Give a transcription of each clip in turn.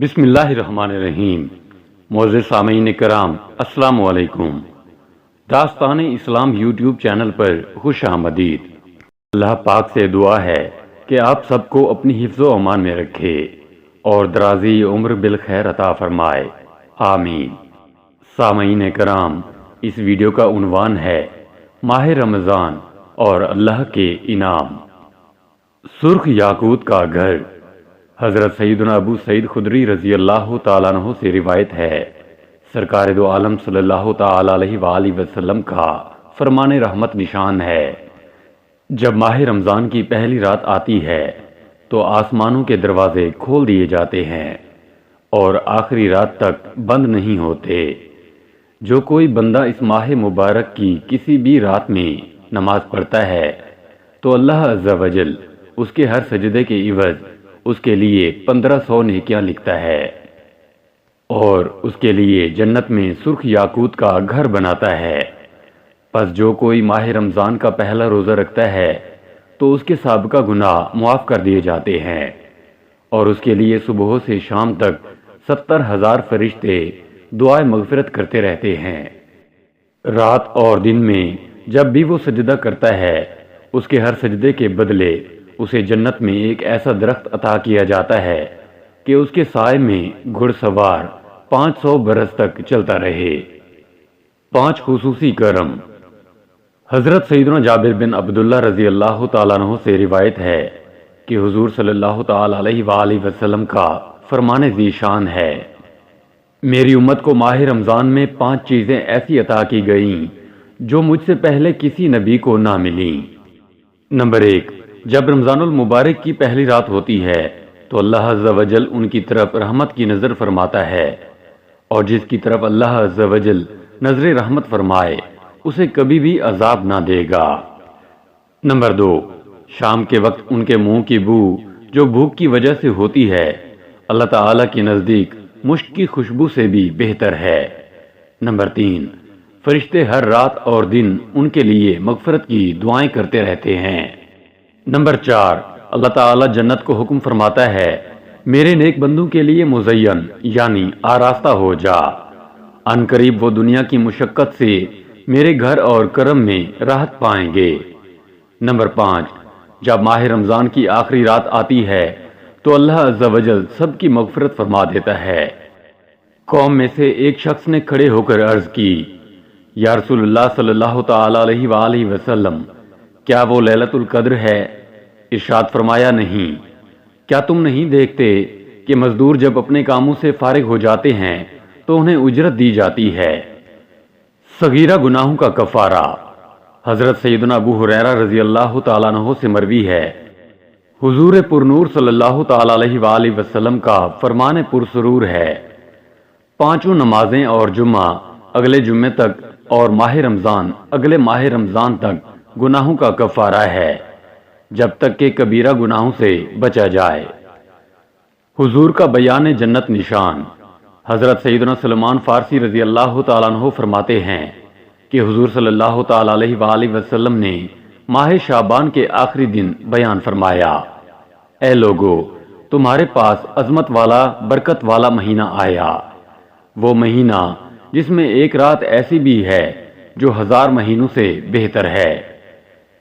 بسم اللہ الرحمن الرحیم۔ معزز سامعین کرام، السلام علیکم۔ داستان اسلام یوٹیوب چینل پر خوش آمدید۔ اللہ پاک سے دعا ہے کہ آپ سب کو اپنی حفظ و امان میں رکھے اور درازی عمر بالخیر عطا فرمائے، آمین۔ سامعین کرام، اس ویڈیو کا عنوان ہے ماہ رمضان اور اللہ کے انعام۔ سرخ یاقوت کا گھر۔ حضرت سیدنا ابو سعید خدری رضی اللہ تعالیٰ عنہ سے روایت ہے، سرکار دو عالم صلی اللہ تعالیٰ علیہ وآلہ وسلم کا فرمان رحمت نشان ہے، جب ماہ رمضان کی پہلی رات آتی ہے تو آسمانوں کے دروازے کھول دیے جاتے ہیں اور آخری رات تک بند نہیں ہوتے۔ جو کوئی بندہ اس ماہ مبارک کی کسی بھی رات میں نماز پڑھتا ہے تو اللہ عز و جل اس کے ہر سجدے کے عوض اس کے لیے 1500 نیکیاں لکھتا ہے اور اس کے لیے جنت میں سرخ یاقوت کا گھر بناتا ہے۔ پس جو کوئی ماہ رمضان کا پہلا روزہ رکھتا ہے تو اس کے سابقہ گناہ معاف کر دیے جاتے ہیں اور اس کے لیے صبح سے شام تک 70,000 فرشتے دعائے مغفرت کرتے رہتے ہیں۔ رات اور دن میں جب بھی وہ سجدہ کرتا ہے اس کے ہر سجدے کے بدلے اسے جنت میں ایک ایسا درخت عطا کیا جاتا ہے کہ اس کے سائے میں گھڑ سوار 500 برس تک چلتا رہے۔ 5 خصوصی کرم۔ حضرت سیدنا جابر بن عبداللہ رضی اللہ تعالیٰ عنہ سے روایت ہے کہ حضور صلی اللہ تعالیٰ علیہ وآلہ وسلم کا فرمان ذیشان ہے، میری امت کو ماہ رمضان میں 5 چیزیں ایسی عطا کی گئیں جو مجھ سے پہلے کسی نبی کو نہ ملیں۔ نمبر 1، جب رمضان المبارک کی پہلی رات ہوتی ہے تو اللہ عز و جل ان کی طرف رحمت کی نظر فرماتا ہے اور جس کی طرف اللہ عز و جل نظر رحمت فرمائے اسے کبھی بھی عذاب نہ دے گا۔ نمبر 2، شام کے وقت ان کے منہ کی بو جو بھوک کی وجہ سے ہوتی ہے اللہ تعالیٰ کے نزدیک مشک کی خوشبو سے بھی بہتر ہے۔ نمبر 3، فرشتے ہر رات اور دن ان کے لیے مغفرت کی دعائیں کرتے رہتے ہیں۔ نمبر 4، اللہ تعالیٰ جنت کو حکم فرماتا ہے، میرے نیک بندوں کے لیے مزین یعنی آراستہ ہو جا، ان قریب وہ دنیا کی مشقت سے میرے گھر اور کرم میں راحت پائیں گے۔ نمبر 5، جب ماہ رمضان کی آخری رات آتی ہے تو اللہ عز و جل سب کی مغفرت فرما دیتا ہے۔ قوم میں سے ایک شخص نے کھڑے ہو کر عرض کی، یا رسول اللہ صلی اللہ تعالیٰ علیہ وآلہ وسلم، کیا وہ لیلۃ القدر ہے؟ ارشاد فرمایا، نہیں۔ کیا تم نہیں دیکھتے کہ مزدور جب اپنے کاموں سے فارغ ہو جاتے ہیں تو انہیں اجرت دی جاتی ہے؟ صغیرہ گناہوں کا کفارہ۔ حضرت سیدنا ابو ہریرہ رضی اللہ تعالیٰ عنہ سے مروی ہے، حضور پرنور صلی اللہ تعالیٰ علیہ وآلہ وسلم کا فرمان پرسرور ہے، 5 نمازیں اور جمعہ اگلے جمعے تک اور ماہ رمضان اگلے ماہ رمضان تک گناہوں کا کفارہ ہے جب تک کہ کبیرہ گناہوں سے بچا جائے۔ حضور کا بیان جنت نشان۔ حضرت سیدنا سلمان فارسی رضی اللہ تعالیٰ عنہ فرماتے ہیں کہ حضور صلی اللہ تعالیٰ علیہ وآلہ وسلم نے ماہ شعبان کے آخری دن بیان فرمایا، اے لوگو، تمہارے پاس عظمت والا برکت والا مہینہ آیا، وہ مہینہ جس میں ایک رات ایسی بھی ہے جو 1000 مہینوں سے بہتر ہے۔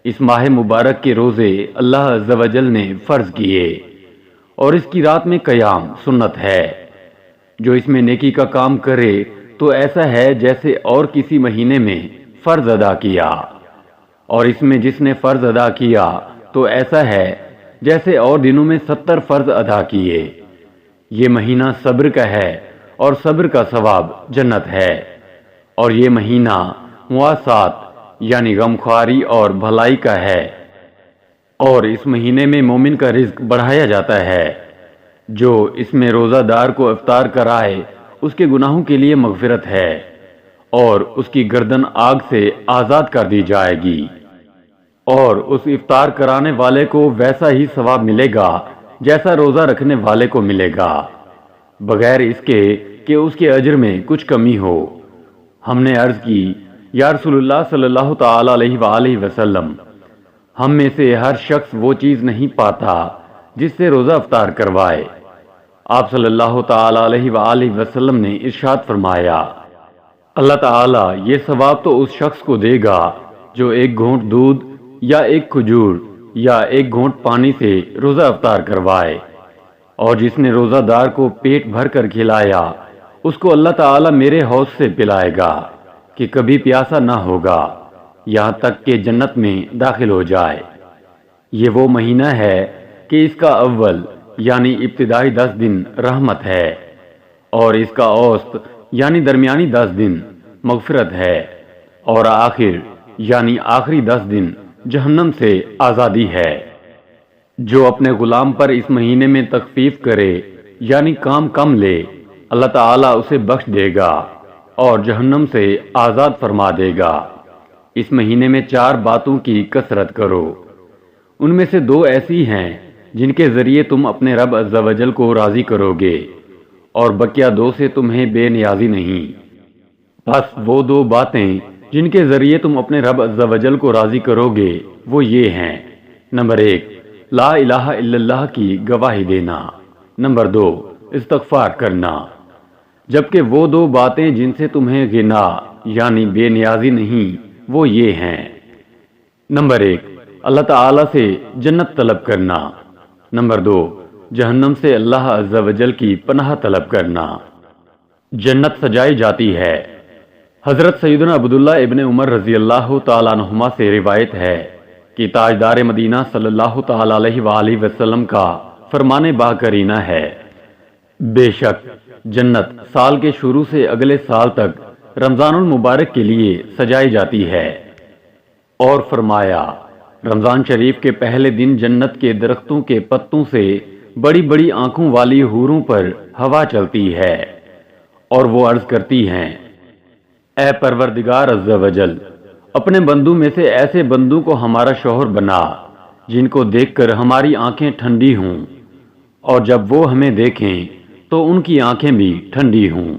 اس ماہ مبارک کے روزے اللہ عز و جل نے فرض کیے اور اس کی رات میں قیام سنت ہے۔ جو اس میں نیکی کا کام کرے تو ایسا ہے جیسے اور کسی مہینے میں فرض ادا کیا، اور اس میں جس نے فرض ادا کیا تو ایسا ہے جیسے اور دنوں میں 70 فرض ادا کیے۔ یہ مہینہ صبر کا ہے اور صبر کا ثواب جنت ہے، اور یہ مہینہ مواسات یعنی غمخواری اور بھلائی کا ہے، اور اس مہینے میں مومن کا رزق بڑھایا جاتا ہے۔ جو اس میں روزہ دار کو افطار کرائے اس کے گناہوں کے لیے مغفرت ہے اور اس کی گردن آگ سے آزاد کر دی جائے گی، اور اس افطار کرانے والے کو ویسا ہی ثواب ملے گا جیسا روزہ رکھنے والے کو ملے گا، بغیر اس کے کہ اس کے اجر میں کچھ کمی ہو۔ ہم نے عرض کی، یا رسول اللہ صلی اللہ تعالیٰ علیہ وآلہ وسلم، ہم میں سے ہر شخص وہ چیز نہیں پاتا جس سے روزہ افطار کروائے۔ آپ صلی اللہ تعالی علیہ وآلہ وسلم نے ارشاد فرمایا، اللہ تعالیٰ یہ ثواب تو اس شخص کو دے گا جو ایک گھونٹ دودھ یا ایک کھجور یا ایک گھونٹ پانی سے روزہ افطار کروائے، اور جس نے روزہ دار کو پیٹ بھر کر کھلایا اس کو اللہ تعالیٰ میرے حوض سے پلائے گا کہ کبھی پیاسا نہ ہوگا یہاں تک کہ جنت میں داخل ہو جائے۔ یہ وہ مہینہ ہے کہ اس کا اول یعنی ابتدائی 10 دن رحمت ہے، اور اس کا اوسط یعنی درمیانی 10 دن مغفرت ہے، اور آخر یعنی آخری 10 دن جہنم سے آزادی ہے۔ جو اپنے غلام پر اس مہینے میں تخفیف کرے یعنی کام کم لے، اللہ تعالیٰ اسے بخش دے گا اور جہنم سے آزاد فرما دے گا۔ اس مہینے میں 4 باتوں کی کثرت کرو، ان میں سے 2 ایسی ہیں جن کے ذریعے تم اپنے رب عز و جل کو راضی کرو گے، اور بقیہ 2 سے تمہیں بے نیازی نہیں۔ بس وہ 2 باتیں جن کے ذریعے تم اپنے رب عز و جل کو راضی کرو گے وہ یہ ہیں: نمبر 1 لا الہ الا اللہ کی گواہی دینا، نمبر 2 استغفار کرنا۔ جبکہ وہ 2 باتیں جن سے تمہیں غنا یعنی بے نیازی نہیں وہ یہ ہیں: نمبر 1 اللہ تعالیٰ سے جنت طلب کرنا، نمبر 2 جہنم سے اللہ عز و جل کی پناہ طلب کرنا۔ جنت سجائی جاتی ہے۔ حضرت سیدنا عبداللہ ابن عمر رضی اللہ تعالیٰ عنہما سے روایت ہے کہ تاجدار مدینہ صلی اللہ تعالیٰ علیہ وآلہ وسلم کا فرمان با کرینہ ہے، بے شک جنت سال کے شروع سے اگلے سال تک رمضان المبارک کے لیے سجائی جاتی ہے، اور فرمایا رمضان شریف کے پہلے دن جنت کے درختوں کے پتوں سے بڑی بڑی آنکھوں والی حوروں پر ہوا چلتی ہے، اور وہ عرض کرتی ہیں، اے پروردگار عز و جل، اپنے بندوں میں سے ایسے بندوں کو ہمارا شوہر بنا جن کو دیکھ کر ہماری آنکھیں ٹھنڈی ہوں، اور جب وہ ہمیں دیکھیں تو ان کی آنکھیں بھی ٹھنڈی ہوں۔